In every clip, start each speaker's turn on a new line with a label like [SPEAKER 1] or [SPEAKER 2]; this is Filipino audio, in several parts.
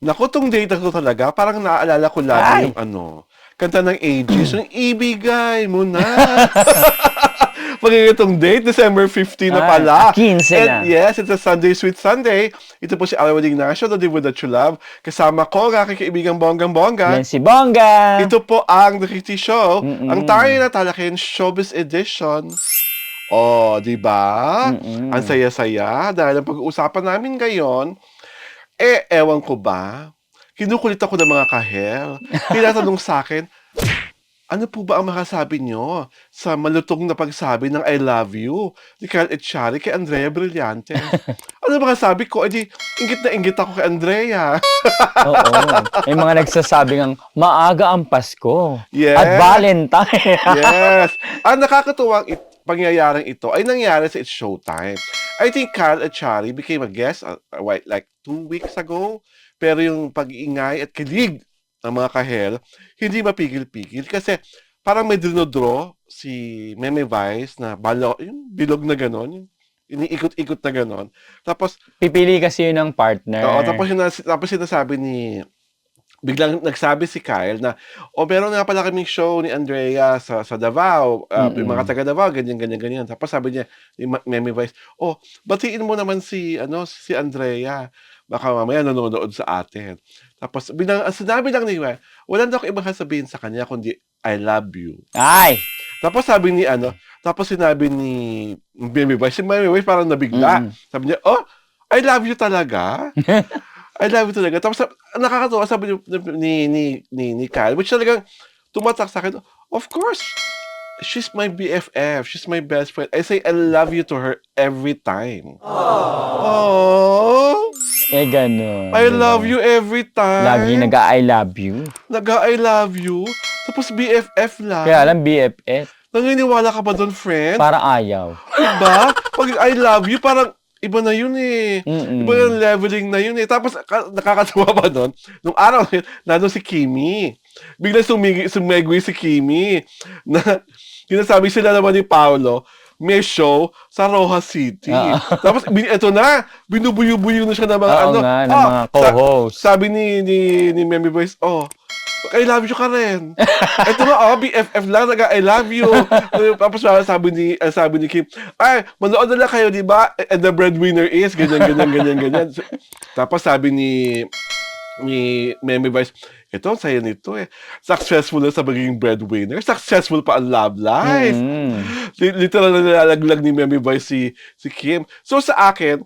[SPEAKER 1] Naku, tong date na 'to talaga parang naaalala ko lagi yung ano, kanta ng Aegis, yung "Ibigay mo na." Magiging date, December 15 na pala.
[SPEAKER 2] 15
[SPEAKER 1] And
[SPEAKER 2] na.
[SPEAKER 1] yes, it's a Sunday, Sweet Sunday. Ito po si Alwin Ignacio, the Live with That You Love. Kasama ko, ang aking kaibigang bonggang-bongga.
[SPEAKER 2] Yan si Bongga.
[SPEAKER 1] Ito po ang The Kitty Show, ang tayo
[SPEAKER 2] Mm-mm.
[SPEAKER 1] na talakin Showbiz Edition. Oh, di ba? Ang
[SPEAKER 2] Mm-mm.
[SPEAKER 1] saya-saya dahil ang pag-uusapan namin ngayon, ewan ko ba, kinukulit ako ng mga kahel. Tinatanong sa akin, ano po ba ang masasabi nyo sa malutong na pagsabi ng I love you ni Kyle Echari kay Andrea Brillantes? Ano ba sabi ko? Edi, inggit na inggit ako kay Andrea.
[SPEAKER 2] Oo. May mga nagsasabing ang maaga ang Pasko.
[SPEAKER 1] Yes.
[SPEAKER 2] At Valentine.
[SPEAKER 1] Yes. Ang nakakatuwang pangyayaring ito ay nangyari sa It's Showtime. I think Kyle Echari became a guest like 2 weeks ago. Pero yung pag-iingay at kilig ng mga kahel, hindi mapigil-pigil kasi parang may dinodraw si Meme Vice na yung bilog na gano'n, yung iniikot-ikot na gano'n. Tapos,
[SPEAKER 2] Pipili kasi yun ng partner.
[SPEAKER 1] oo, tapos sinasabi biglang nagsabi si Kyle na, meron nga pala kaming show ni Andrea sa Davao, yung mga taga Davao, ganyan. Tapos sabi niya, ni Meme Vice, batiin mo naman si Andrea. Baka mamaya nanonood sa atin. Tapos, sinabi lang ni Meme, wala na ako ibang sasabihin sa kanya kundi, I love you.
[SPEAKER 2] Ay!
[SPEAKER 1] Tapos sinabi ni Meme Vice, si Meme Vice parang nabigla. Sabi niya, I love you talaga? I love you talaga. Tapos nakakatuwa sabi ni Kyle, which talagang tumatak sa akin, of course, she's my BFF. She's my best friend. I say I love you to her every time. Oh,
[SPEAKER 2] Eh, ganun.
[SPEAKER 1] I
[SPEAKER 2] diba?
[SPEAKER 1] love you every time.
[SPEAKER 2] Lagi nag-I love you.
[SPEAKER 1] I love you. Tapos BFF lang.
[SPEAKER 2] Kaya alam, BFF.
[SPEAKER 1] Naniniwala ka ba doon, friend?
[SPEAKER 2] Parang ayaw.
[SPEAKER 1] Diba? Pag I love you, parang iba na yun eh. Iba yung leveling na yun eh. Tapos, nakakatawa ba doon? Nung araw na yun, nandun si Kimi. Bigla sumegway si Kimi. Na, sinasabi sila naman ni Paolo, may show sa Rojas City. Tapos, ito na, binubuyo-buyo na siya ng mga
[SPEAKER 2] Oo nga, ng mga co-host.
[SPEAKER 1] Sabi ni Meme Boys, I love you ka rin. Ito nga, BFF lang, I love you. Tapos sabi ni Kim, manood na lang kayo, di ba? And the breadwinner is, ganyan. Tapos sabi ni Meme Vice, ito, ang saya nito eh. Successful na sa magiging breadwinner. Successful pa ang love life. Literal na nalalaglag ni Meme Vice si Kim. So sa akin,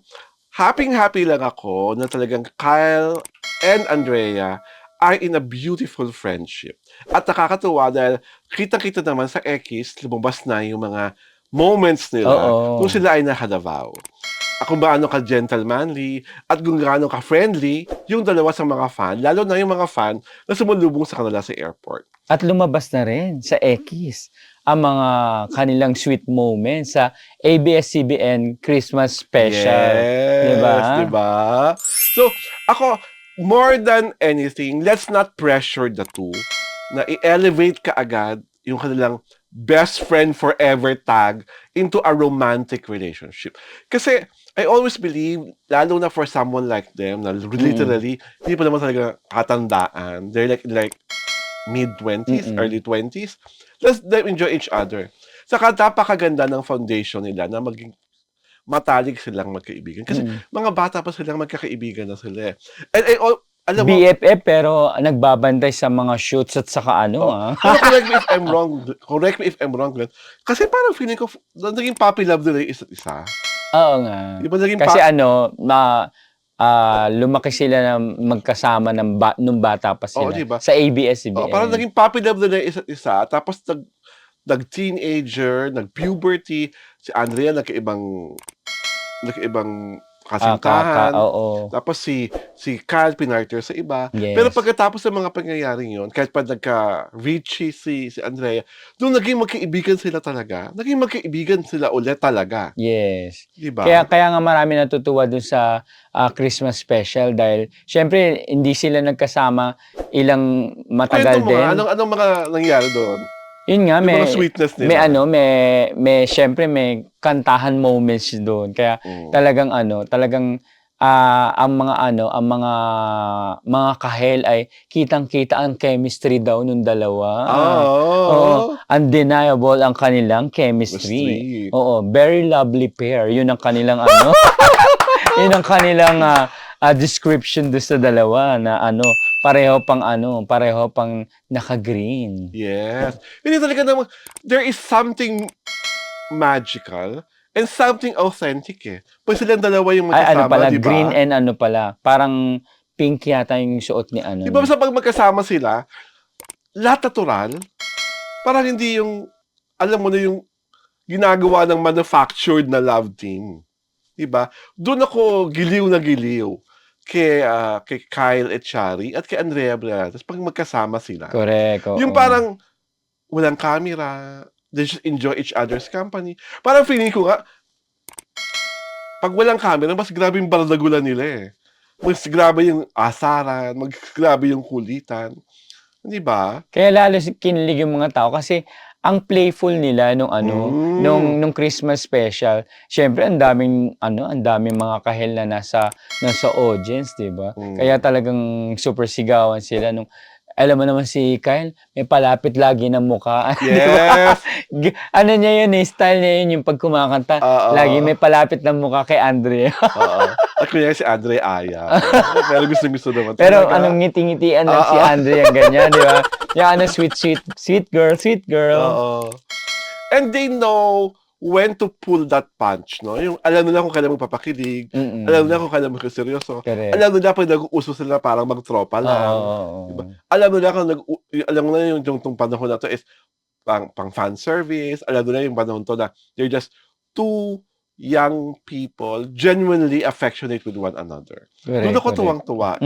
[SPEAKER 1] happy lang ako na talagang Kyle and Andrea are in a beautiful friendship. At nakakatuwa dahil kitang-kita naman sa X, lumabas na yung mga moments nila kung sila ay naka-Davao. Kung gaano ka-gentlemanly at kung gaano ka-friendly yung dalawa sa mga fan, lalo na yung mga fan na sumulubong sa kanila sa airport.
[SPEAKER 2] At lumabas na rin sa X ang mga kanilang sweet moments sa ABS-CBN Christmas Special.
[SPEAKER 1] Yes, diba? So, ako, more than anything, let's not pressure the two na i-elevate ka agad yung kanilang best friend forever tag into a romantic relationship. Kasi, I always believe, lalo na for someone like them, na literally, hindi pa naman talaga katandaan. They're like mid-20s, early 20s. Let's them enjoy each other. Saka, napakaganda ng foundation nila na maging matalig silang magkaibigan. Kasi mga bata pa silang magkakaibigan na sila. And alam mo,
[SPEAKER 2] BFF pero nagbabantay sa mga shoots at saka
[SPEAKER 1] correct me if I'm wrong. Glenn. Kasi parang feeling ko, naging puppy love nila yung isa't isa.
[SPEAKER 2] Oo nga.
[SPEAKER 1] Di ba naging
[SPEAKER 2] kasi lumaki sila na magkasama nung bata pa sila.
[SPEAKER 1] Diba?
[SPEAKER 2] Sa ABS-CBN.
[SPEAKER 1] Parang naging puppy love nila yung isa't isa. Tapos nag-teenager, nag-puberty. Si Andrea nagkaibang kasintahan. Tapos si Kyle pinartner sa iba.
[SPEAKER 2] Yes.
[SPEAKER 1] Pero pagkatapos ng mga pangyayaring yun, kahit pa nagka-Richie si Andrea, doon naging magkaibigan sila talaga. Naging magkaibigan sila ulit talaga.
[SPEAKER 2] Yes.
[SPEAKER 1] Diba?
[SPEAKER 2] Kaya nga marami natutuwa dun sa Christmas special dahil syempre hindi sila nagkasama ilang matagal din.
[SPEAKER 1] Anong mga nangyari doon?
[SPEAKER 2] Yun nga,
[SPEAKER 1] yung mga sweetness nila.
[SPEAKER 2] Syempre may kantahan moments doon. Kaya talagang ang mga kahel ay kitang-kita ang chemistry daw nung dalawa. Oo,
[SPEAKER 1] Oh,
[SPEAKER 2] undeniable ang kanilang chemistry.
[SPEAKER 1] mystery.
[SPEAKER 2] Oo, very lovely pair. Yun ang kanilang yun ang kanilang description doon sa dalawa na pareho pang naka-green.
[SPEAKER 1] Yes. Hindi talaga naman, there is something magical and something authentic eh. Pag silang dalawa yung
[SPEAKER 2] Ay,
[SPEAKER 1] magkasama, di ba?
[SPEAKER 2] green and parang pink yata yung suot ni
[SPEAKER 1] Di ba sa pag magkasama sila, lahat natural, parang hindi yung, alam mo na yung ginagawa ng manufactured na love team. Di ba? Doon ako giliw na giliw kay Kyle Echari at kay Andrea Brillantes pag magkasama sila.
[SPEAKER 2] Correct.
[SPEAKER 1] Yung parang walang camera, they just enjoy each other's company. Parang feeling ko nga, pag walang camera, mas grabe yung bardagulan nila eh. Mas grabe yung asaran, mas grabe yung kulitan. Di ba?
[SPEAKER 2] Kaya lalo kinilig yung mga tao kasi ang playful nila nung Christmas special. Syempre ang daming mga kahel na nasa audience, 'di ba? Kaya talagang super sigawan sila nung alam mo naman si Kyle, may palapit lagi ng mukha.
[SPEAKER 1] Yes.
[SPEAKER 2] Ano niya yun, style niya yun, yung pag kumakanta, lagi may palapit ng mukha kay Andrea.
[SPEAKER 1] Oo. At kunya si Andre Aya. Pero gusto naman.
[SPEAKER 2] Pero anong ngiti-ngitian lang si Andrea, ganyan, di ba? Yung sweet girl.
[SPEAKER 1] Oo. And they know when to pull that punch, no? Yung alam nila kung kailan magpapakilig, alam nila kung kailan magseryoso, alam nila pag nag-uuso sila parang magtropa lang. Diba? Alam nila yung panahon na to is pang fan service, alam nila yung panahon to na they're just two young people genuinely affectionate with one another. Doon ako tuwang-tuwa.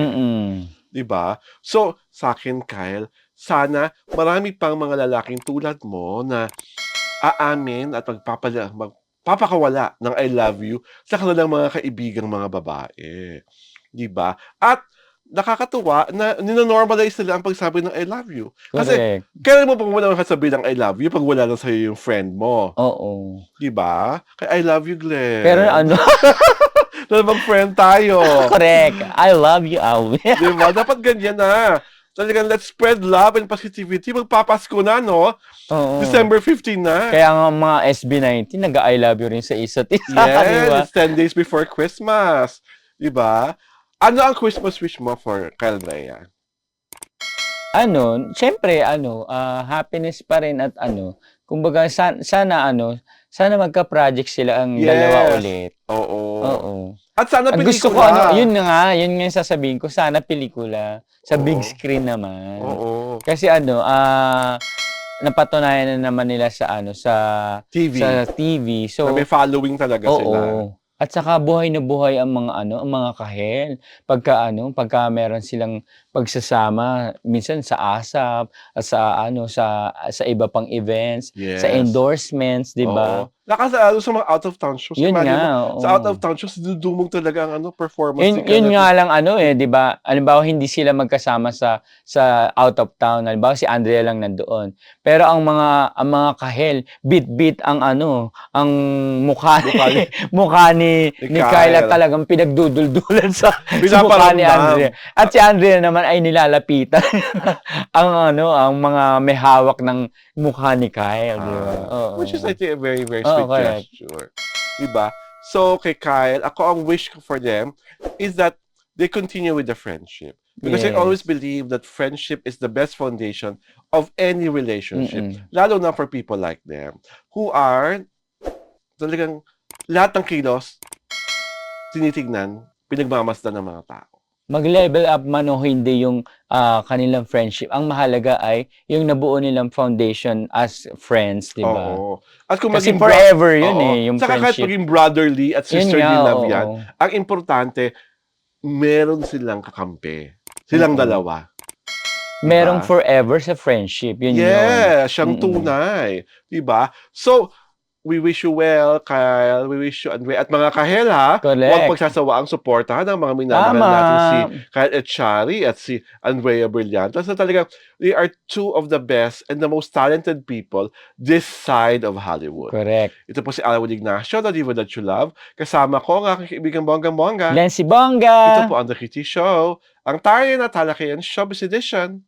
[SPEAKER 1] Diba? So, sa akin, Kyle, sana marami pang mga lalaking tulad mo na aamin at magpapakawala ng I love you sa kanilang mga kaibigang mga babae. Diba? At nakakatuwa na ninonormalize nila ang pagsabi ng I love you. Kasi, kailan mo pang wala kasabi ng I love you pag wala lang sa'yo yung friend mo?
[SPEAKER 2] Oo.
[SPEAKER 1] Diba? Kaya I love you, Glenn.
[SPEAKER 2] Pero
[SPEAKER 1] Dalawang friend tayo.
[SPEAKER 2] Correct. I love you, Alvin.
[SPEAKER 1] Diba? Dapat ganyan na. Talagang let's spread love and positivity. Magpapasko na, no?
[SPEAKER 2] Oo.
[SPEAKER 1] December 15 na.
[SPEAKER 2] Kaya nga mga SB19, nag-I love you rin sa isa't isa.
[SPEAKER 1] Yes,
[SPEAKER 2] diba?
[SPEAKER 1] it's 10 days before Christmas. Diba? Ano ang Christmas wish mo for Kyle Rhea?
[SPEAKER 2] Siyempre, happiness pa rin at kumbaga, sana magka-project sila ang dalawa ulit.
[SPEAKER 1] Oo. At sana pelikula.
[SPEAKER 2] Gusto ko, yun nga yung sasabihin ko, sana pelikula. Sa big screen naman.
[SPEAKER 1] Oo.
[SPEAKER 2] Kasi napatunayan na naman nila sa TV. So,
[SPEAKER 1] na may following talaga sila.
[SPEAKER 2] At saka buhay na buhay ang mga kahel. Pagka meron silang pagsasama minsan sa ASAP at sa iba pang events, sa endorsements, 'di ba?
[SPEAKER 1] Nakasalo sa mga out of town shows.
[SPEAKER 2] Yun nga.
[SPEAKER 1] Sa out of town shows dudumog talaga ang performance.
[SPEAKER 2] Yun nga lang 'di ba? Halimbawa hindi sila magkasama sa out of town. Halimbawa si Andrea lang nandoon. Pero ang mga kahel, bit ang mukha ni Kyle talagang pinagduduldulan sa mukha ni Andrea. At si Andrea naman ay nilalapitan ang mga may hawak ng mukha ni Kyle, di ba?
[SPEAKER 1] Which is I think a very, very sweet gesture. Diba? So, kay Kyle, ang wish ko for them is that they continue with the friendship. Because I always believe that friendship is the best foundation of any relationship. Lalo na for people like them who are talagang lahat ng kilos tinitignan, pinagmamasdan ng mga tao.
[SPEAKER 2] Mag-level up man o hindi yung kanilang friendship. Ang mahalaga ay yung nabuo nilang foundation as friends, di ba?
[SPEAKER 1] At kung
[SPEAKER 2] kasi forever yun yung
[SPEAKER 1] saka
[SPEAKER 2] friendship.
[SPEAKER 1] Kahit maging brotherly at sisterly love yan, ang importante, meron silang kakampi. Silang dalawa.
[SPEAKER 2] Merong forever sa friendship. Yun
[SPEAKER 1] siyang tunay. Diba? So, we wish you well, Kyle. We wish you Andre. At mga kahel, ha?
[SPEAKER 2] Correct.
[SPEAKER 1] Huwag pagsasawaang suportahan ang mga minamahal
[SPEAKER 2] Tama.
[SPEAKER 1] natin si Kyle Echari at si Andrea Brillantes. So talagang, they are two of the best and the most talented people this side of Hollywood.
[SPEAKER 2] Correct.
[SPEAKER 1] Ito po si Alwin Ignacio, The Diva That You Love. Kasama ko ang aking kaibigang Bonggang-Bongga.
[SPEAKER 2] Lency Bongga.
[SPEAKER 1] Ito po ang The Kitty Show, ang tayo na talakayan Showbiz Edition.